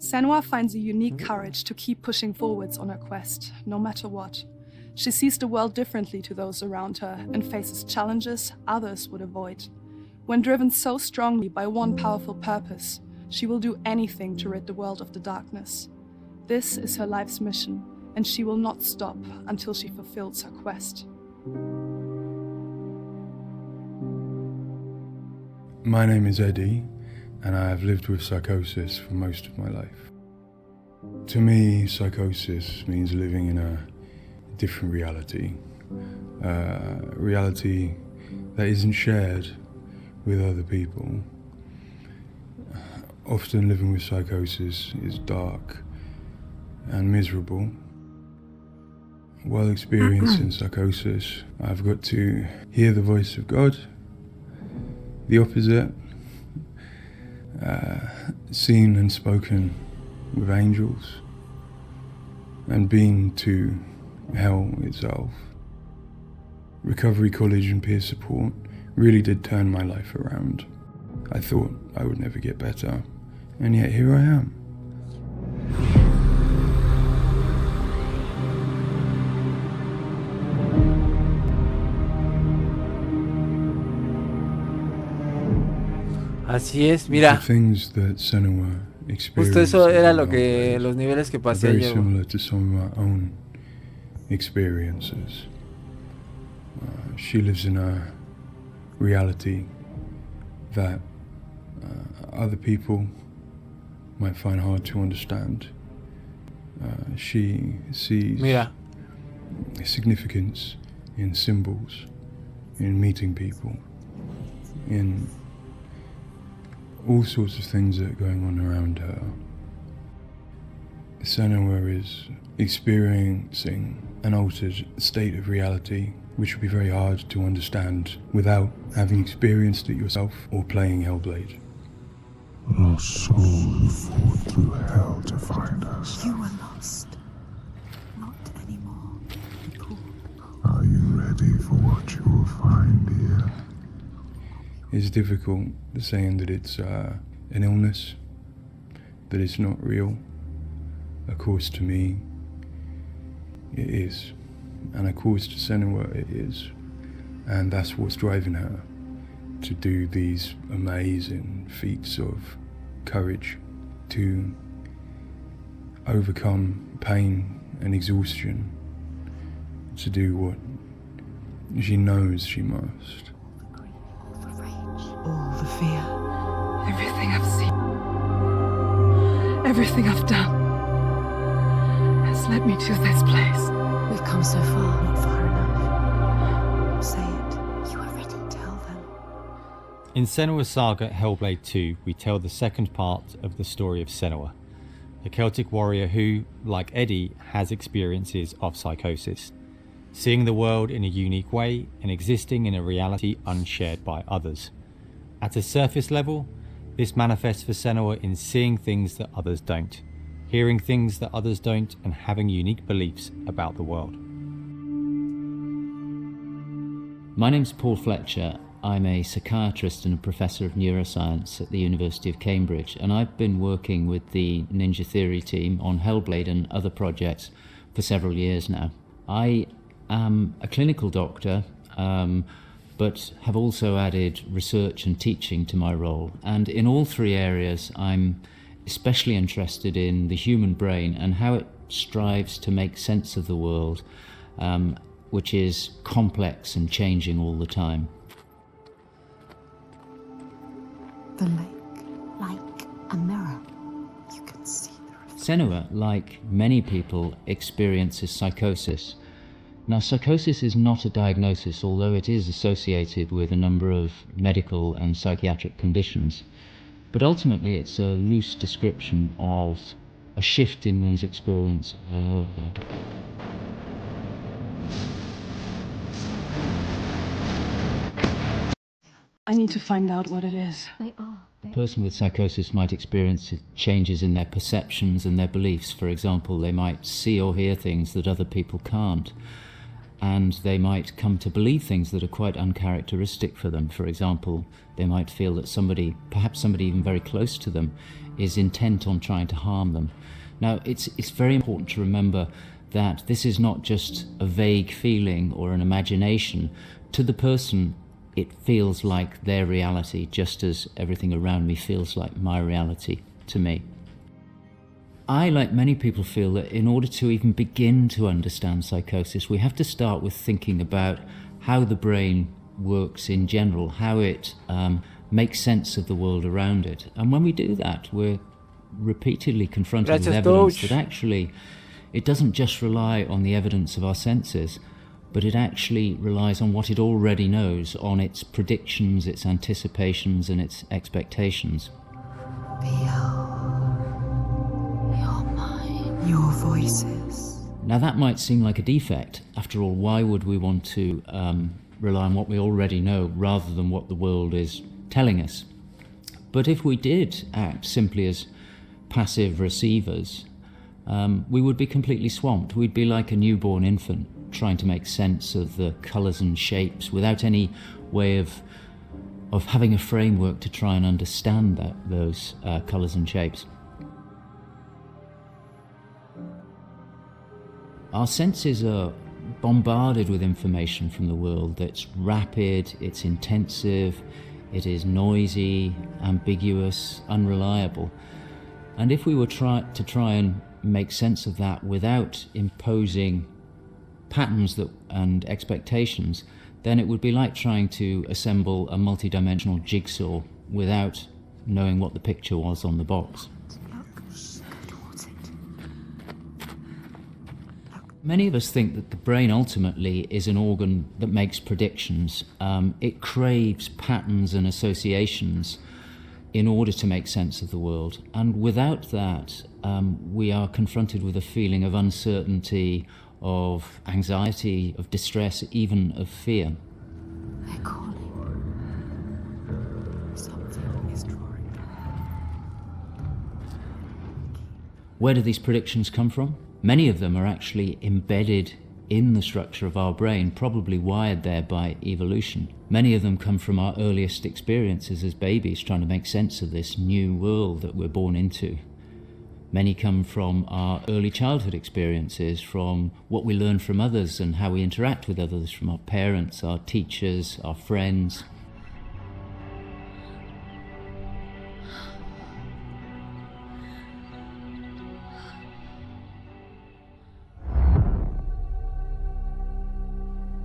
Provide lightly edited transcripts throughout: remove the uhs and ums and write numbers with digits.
Senua finds a unique courage to keep pushing forwards on her quest, no matter what. She sees the world differently to those around her and faces challenges others would avoid. When driven so strongly by one powerful purpose, she will do anything to rid the world of the darkness. This is her life's mission, and she will not stop until she fulfills her quest. My name is Eddie, and I have lived with psychosis for most of my life. To me, psychosis means living in a different reality, a reality that isn't shared with other people. Often living with psychosis is dark and miserable. While experiencing psychosis, I've got to hear the voice of God, the opposite, seen and spoken with angels, and been to hell itself. Recovery college and peer support really did turn my life around. I thought I would never get better, and yet here I am. Así es, mira. The things that Senua experienced Justo eso era in lo que Hellblade los niveles que are pasé very yo. similar to some of my own experiences. She lives in a reality that other people might find hard to understand. She sees Mira, significance in symbols, in meeting people, in all sorts of things that are going on around her. Senua is experiencing an altered state of reality which would be very hard to understand without having experienced it yourself or playing Hellblade. Lost soul who fought through hell to find us. You were lost. Not anymore. Are you ready for what you will find here? It's difficult saying that it's an illness, that it's not real. Of course, to me, it is. And of course, to Senua, it is. And that's what's driving her to do these amazing feats of courage, to overcome pain and exhaustion, to do what she knows she must. All the fear. Everything I've seen, everything I've done, has led me to this place. We've come so far, not far enough. Say it. You are ready. Tell them. In Senua's Saga Hellblade II, we tell the second part of the story of Senua, a Celtic warrior who, like Eddie, has experiences of psychosis, seeing the world in a unique way and existing in a reality unshared by others. At a surface level, this manifests for Senua in seeing things that others don't, hearing things that others don't, and having unique beliefs about the world. My name's Paul Fletcher. I'm a psychiatrist and a professor of neuroscience at the University of Cambridge, and I've been working with the Ninja Theory team on Hellblade and other projects for several years now. I am a clinical doctor, but have also added research and teaching to my role. And in all three areas, I'm especially interested in the human brain and how it strives to make sense of the world, which is complex and changing all the time. The lake, like a mirror. You can see the reflection. Senua, like many people, experiences psychosis. Now, psychosis is not a diagnosis, although it is associated with a number of medical and psychiatric conditions. But ultimately, it's a loose description of a shift in one's experience. I need to find out what it is. They are. A person with psychosis might experience changes in their perceptions and their beliefs. For example, they might see or hear things that other people can't. and they might come to believe things that are quite uncharacteristic for them. For example, they might feel that somebody, perhaps somebody even very close to them, is intent on trying to harm them. Now, it's very important to remember that this is not just a vague feeling or an imagination. To the person, it feels like their reality, just as everything around me feels like my reality to me. I, like many people, feel that in order to even begin to understand psychosis, we have to start with thinking about how the brain works in general, how it makes sense of the world around it. And when we do that, we're repeatedly confronted with evidence that actually it doesn't just rely on the evidence of our senses, but it actually relies on what it already knows, on its predictions, its anticipations, and its expectations. Your voices. Now that might seem like a defect. After all, why would we want to rely on what we already know rather than what the world is telling us? But if we did act simply as passive receivers, we would be completely swamped. We'd be like a newborn infant trying to make sense of the colours and shapes without any way of having a framework to try and understand those colours and shapes. Our senses are bombarded with information from the world that's rapid, it's intensive, it is noisy, ambiguous, unreliable. And if we were to try and make sense of that without imposing patterns and expectations, then it would be like trying to assemble a multidimensional jigsaw without knowing what the picture was on the box. Many of us think that the brain ultimately is an organ that makes predictions. It craves patterns and associations in order to make sense of the world. And without that, we are confronted with a feeling of uncertainty, of anxiety, of distress, even of fear. They're calling. Something is drawing. Where do these predictions come from? Many of them are actually embedded in the structure of our brain, probably wired there by evolution. Many of them come from our earliest experiences as babies, trying to make sense of this new world that we're born into. Many come from our early childhood experiences, from what we learn from others and how we interact with others, from our parents, our teachers, our friends.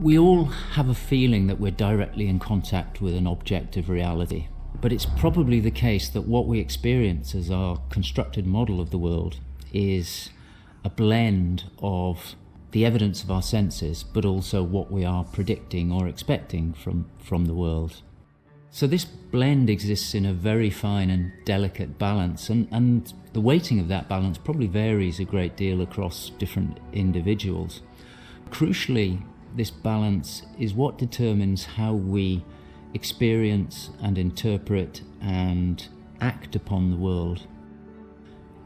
We all have a feeling that we're directly in contact with an objective reality, but it's probably the case that what we experience as our constructed model of the world is a blend of the evidence of our senses, but also what we are predicting or expecting from the world. So this blend exists in a very fine and delicate balance, and the weighting of that balance probably varies a great deal across different individuals. Crucially, this balance is what determines how we experience and interpret and act upon the world.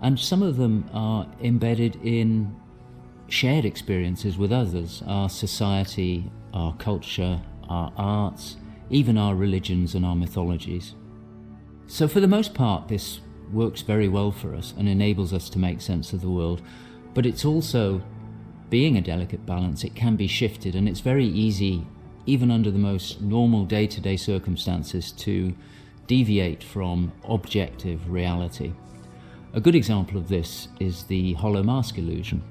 And some of them are embedded in shared experiences with others, our society, our culture, our arts, even our religions and our mythologies. So for the most part, this works very well for us and enables us to make sense of the world, but it's also, being a delicate balance, it can be shifted, and it's very easy, even under the most normal day-to-day circumstances, to deviate from objective reality. A good example of this is the hollow mask illusion.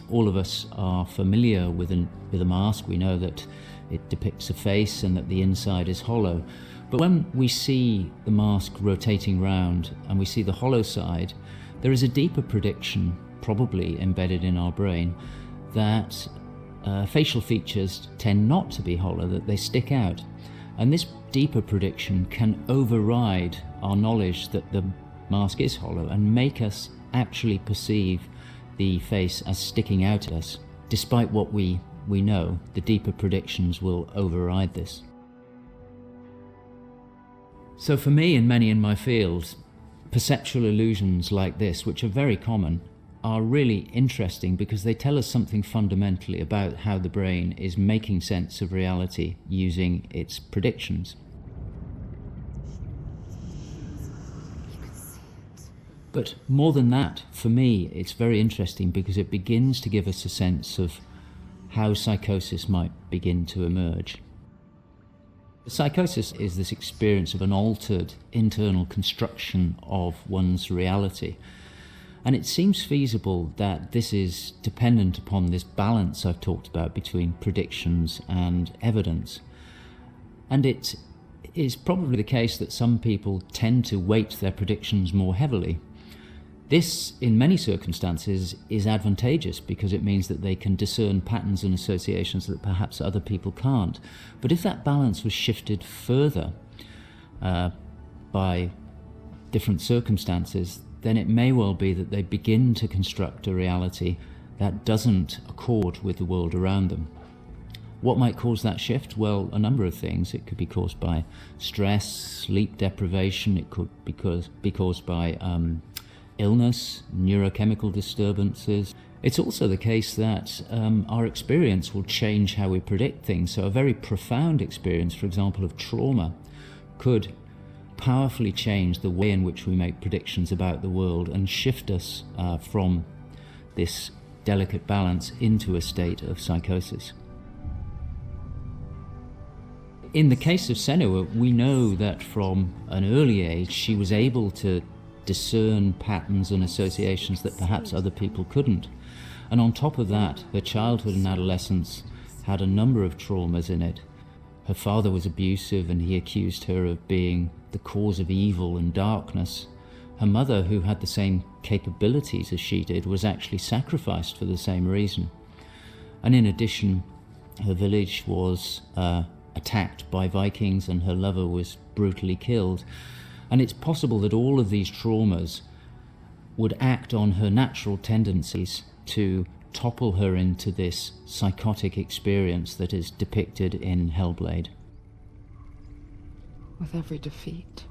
All of us are familiar with a mask. We know that it depicts a face and that the inside is hollow. But when we see the mask rotating round and we see the hollow side, there is a deeper prediction, probably embedded in our brain, that facial features tend not to be hollow, that they stick out. And this deeper prediction can override our knowledge that the mask is hollow and make us actually perceive the face as sticking out at us. Despite what we know, the deeper predictions will override this. So for me and many in my field, perceptual illusions like this, which are very common, are really interesting because they tell us something fundamentally about how the brain is making sense of reality using its predictions. But more than that, for me, it's very interesting because it begins to give us a sense of how psychosis might begin to emerge. Psychosis is this experience of an altered internal construction of one's reality. And it seems feasible that this is dependent upon this balance I've talked about between predictions and evidence. And it is probably the case that some people tend to weight their predictions more heavily. This, in many circumstances, is advantageous because it means that they can discern patterns and associations that perhaps other people can't. But if that balance was shifted further by different circumstances, then it may well be that they begin to construct a reality that doesn't accord with the world around them. What might cause that shift? Well, a number of things. It could be caused by stress, sleep deprivation. It could be caused by illness, neurochemical disturbances. It's also the case that our experience will change how we predict things. So a very profound experience, for example, of trauma, could powerfully change the way in which we make predictions about the world and shift us from this delicate balance into a state of psychosis. In the case of Senua, we know that from an early age she was able to discern patterns and associations that perhaps other people couldn't. And on top of that, her childhood and adolescence had a number of traumas in it. Her father was abusive and he accused her of being the cause of evil and darkness. Her mother, who had the same capabilities as she did, was actually sacrificed for the same reason. And in addition, her village was attacked by Vikings and her lover was brutally killed. And it's possible that all of these traumas would act on her natural tendencies to topple her into this psychotic experience that is depicted in Hellblade. With every defeat,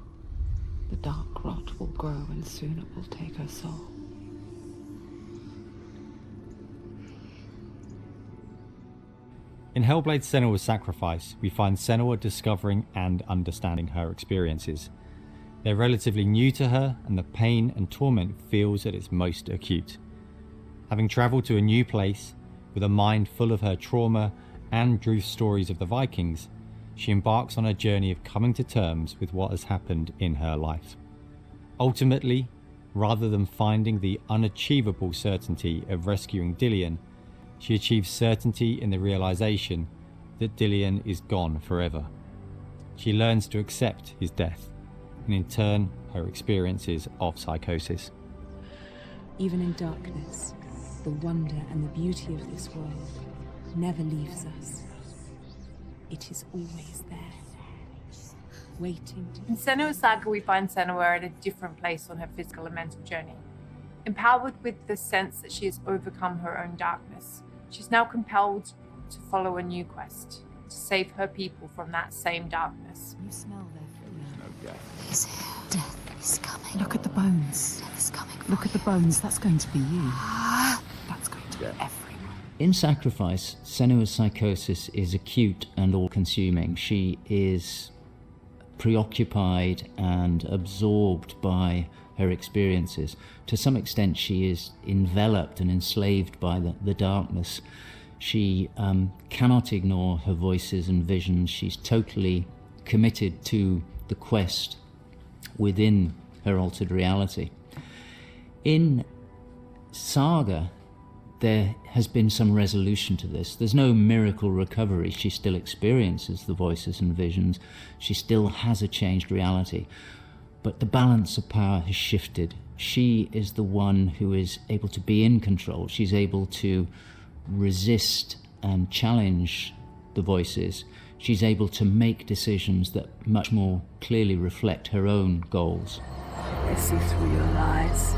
the dark rot will grow and soon it will take her soul. In Hellblade Senua's Sacrifice, we find Senua discovering and understanding her experiences. They're relatively new to her, and the pain and torment feels at its most acute. Having travelled to a new place, with a mind full of her trauma and truth stories of the Vikings, she embarks on a journey of coming to terms with what has happened in her life. Ultimately, rather than finding the unachievable certainty of rescuing Dillion, she achieves certainty in the realization that Dillion is gone forever. She learns to accept his death, and in turn, her experiences of psychosis. Even in darkness, the wonder and the beauty of this world never leaves us. It is always there, waiting to... In Senua's Saga, we find Senua at a different place on her physical and mental journey. Empowered with the sense that she has overcome her own darkness, she's now compelled to follow a new quest, to save her people from that same darkness. You smell their fear. He's here. Death is coming. Look at the bones. Death is coming. Look at the bones. That's going to be you. That's going to be everyone. In Sacrifice, Senua's psychosis is acute and all-consuming. She is preoccupied and absorbed by her experiences. To some extent, she is enveloped and enslaved by the darkness. She cannot ignore her voices and visions. She's totally committed to the quest within her altered reality. In Saga, there has been some resolution to this. There's no miracle recovery. She still experiences the voices and visions. She still has a changed reality. But the balance of power has shifted. She is the one who is able to be in control. She's able to resist and challenge the voices. She's able to make decisions that much more clearly reflect her own goals. They see through your lies,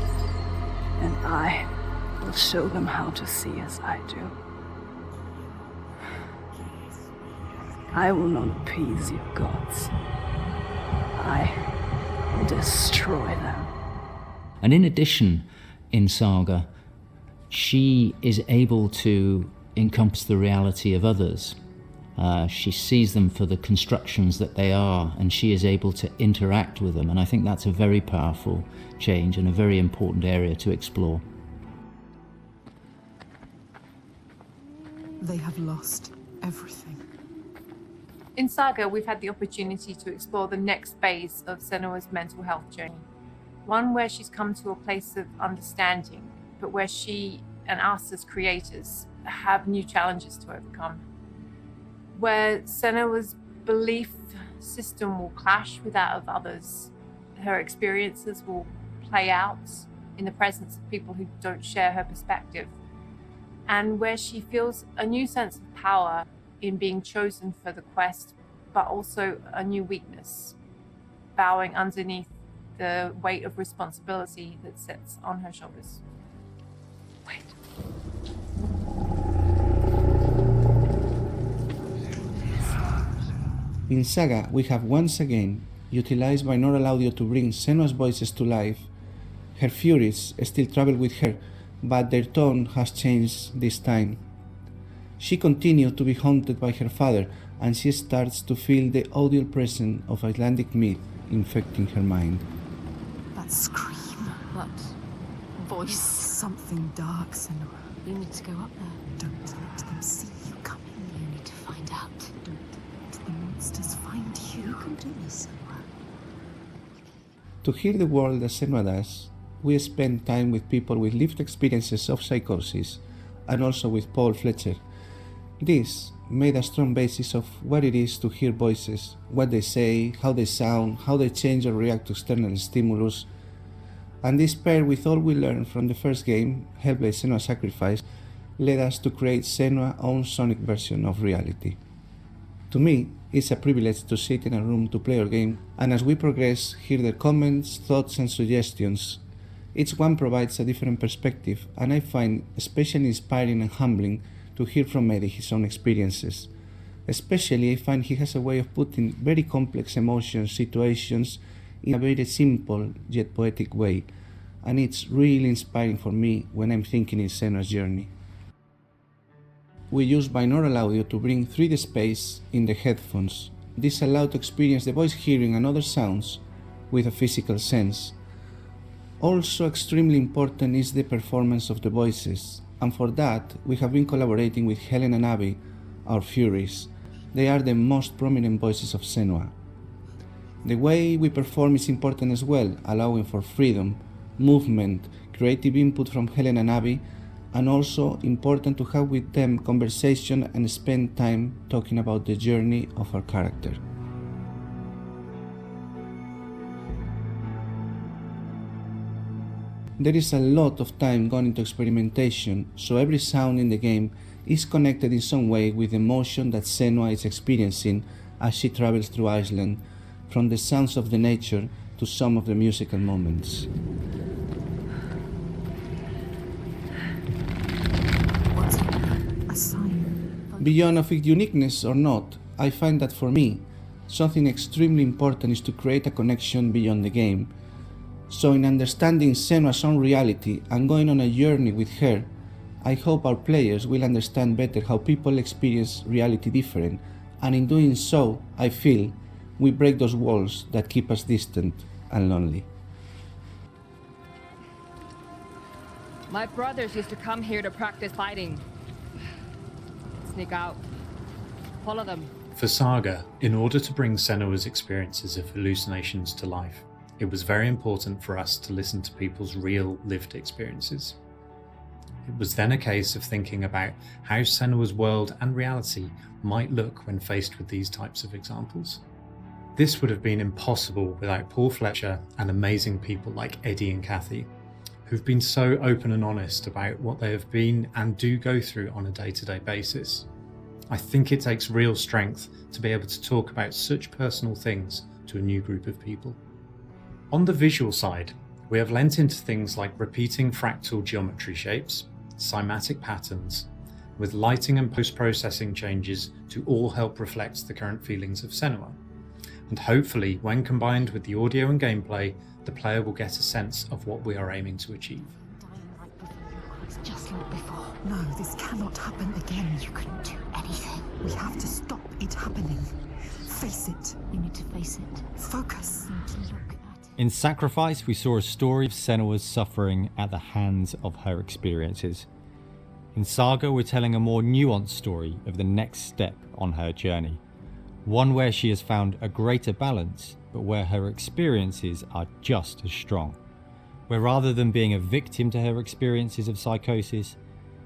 and I will show them how to see as I do. I will not appease your gods. I will destroy them. And in addition, in Saga, she is able to encompass the reality of others. She sees them for the constructions that they are, and she is able to interact with them. And I think that's a very powerful change and a very important area to explore. They have lost everything. In Saga, we've had the opportunity to explore the next phase of Senua's mental health journey. One where she's come to a place of understanding, but where she and us as creators have new challenges to overcome. Where Senua's belief system will clash with that of others. Her experiences will play out in the presence of people who don't share her perspective. And where she feels a new sense of power in being chosen for the quest, but also a new weakness, bowing underneath the weight of responsibility that sits on her shoulders. Wait. In Saga, we have once again utilized binaural audio to bring Senua's voices to life. Her furies still travel with her, but their tone has changed this time. She continues to be haunted by her father, and she starts to feel the audible presence of Icelandic myth infecting her mind. That scream, that voice, something dark, Senua. You need to go up there. Don't let them see you coming. You need to find out. Don't let the monsters find you. You can do this, Senua. To hear the world as Senua does, we spend time with people with lived experiences of psychosis, and also with Paul Fletcher. This made a strong basis of what it is to hear voices, what they say, how they sound, how they change or react to external stimulus. And this paired with all we learned from the first game, Hellblade Senua's Sacrifice, led us to create Senua's own sonic version of reality. To me, it's a privilege to sit in a room to play our game, and as we progress, hear their comments, thoughts and suggestions. Each one provides a different perspective, and I find especially inspiring and humbling to hear from Eddie his own experiences. Especially, I find he has a way of putting very complex emotions, situations, in a very simple yet poetic way, and it's really inspiring for me when I'm thinking in Senua's journey. We use binaural audio to bring 3D space in the headphones. This allows to experience the voice hearing and other sounds with a physical sense. Also extremely important is the performance of the voices, and for that we have been collaborating with Helen and Abby, our Furies. They are the most prominent voices of Senua. The way we perform is important as well, allowing for freedom, movement, creative input from Helen and Abby, and also important to have with them conversation and spend time talking about the journey of our character. There is a lot of time gone into experimentation, so every sound in the game is connected in some way with the emotion that Senua is experiencing as she travels through Iceland, from the sounds of the nature to some of the musical moments. What's happening? A sign. Beyond of its uniqueness or not, I find that for me, something extremely important is to create a connection beyond the game. So in understanding Senua's own reality and going on a journey with her, I hope our players will understand better how people experience reality different, and in doing so, I feel we break those walls that keep us distant and lonely. My brothers used to come here to practice fighting. Sneak out. Follow them. For Saga, in order to bring Senua's experiences of hallucinations to life, it was very important for us to listen to people's real lived experiences. It was then a case of thinking about how Senua's world and reality might look when faced with these types of examples. This would have been impossible without Paul Fletcher and amazing people like Eddie and Kathy, who've been so open and honest about what they have been and do go through on a day-to-day basis. I think it takes real strength to be able to talk about such personal things to a new group of people. On the visual side, we have lent into things like repeating fractal geometry shapes, cymatic patterns, with lighting and post-processing changes to all help reflect the current feelings of Senua. And hopefully, when combined with the audio and gameplay, the player will get a sense of what we are aiming to achieve. It's just like before. No, this cannot happen again. You couldn't do anything. We have to stop it happening. Face it. You need to face it. Focus. You need to look at it. In Sacrifice, we saw a story of Senua's suffering at the hands of her experiences. In Saga, we're telling a more nuanced story of the next step on her journey. One where she has found a greater balance, but where her experiences are just as strong. Where rather than being a victim to her experiences of psychosis,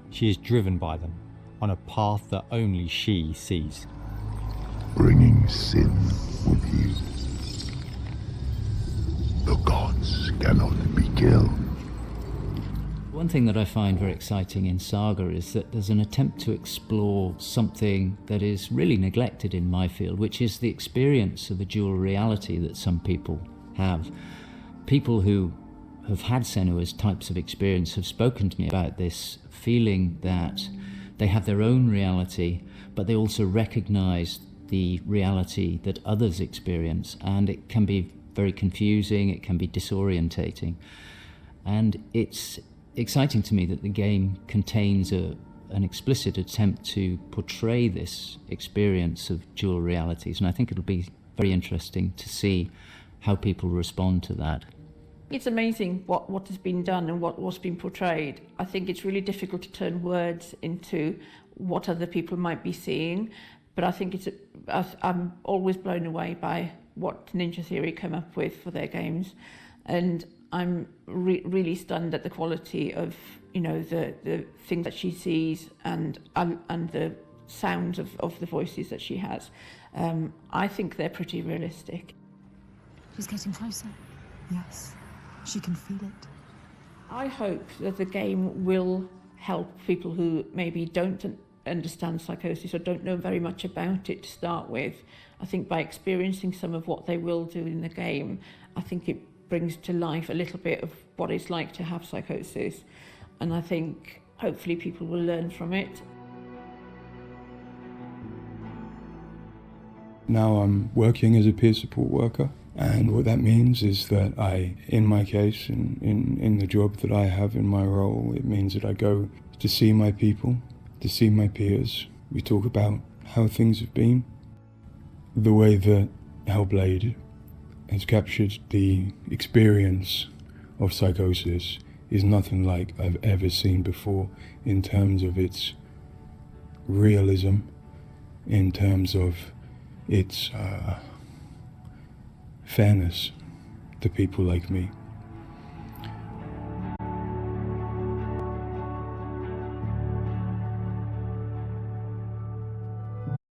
she is driven by them on a path that only she sees. Bringing sin with you. The gods cannot be killed. One thing that I find very exciting in Saga is that there's an attempt to explore something that is really neglected in my field, which is the experience of a dual reality that some people have. People who have had Senua's types of experience have spoken to me about this feeling that they have their own reality, but they also recognize the reality that others experience, and it can be very confusing, it can be disorientating. And it's exciting to me that the game contains an explicit attempt to portray this experience of dual realities, and I think it'll be very interesting to see how people respond to that. It's amazing what has been done and what's been portrayed. I think it's really difficult to turn words into what other people might be seeing, but I think I'm always blown away by what Ninja Theory come up with for their games, and I'm really stunned at the quality of, you know, the things that she sees and the sounds of the voices that she has. I think they're pretty realistic. She's getting closer. Yes, she can feel it. I hope that the game will help people who maybe don't understand psychosis or don't know very much about it to start with. I think by experiencing some of what they will do in the game, I think it brings to life a little bit of what it's like to have psychosis, and I think hopefully people will learn from it. Now I'm working as a peer support worker, and what that means is that I, in my case, in the job that I have in my role, it means that I go to see my people, to see my peers. We talk about how things have been. The way that Hellblade has captured the experience of psychosis is nothing like I've ever seen before in terms of its realism, in terms of its fairness to people like me.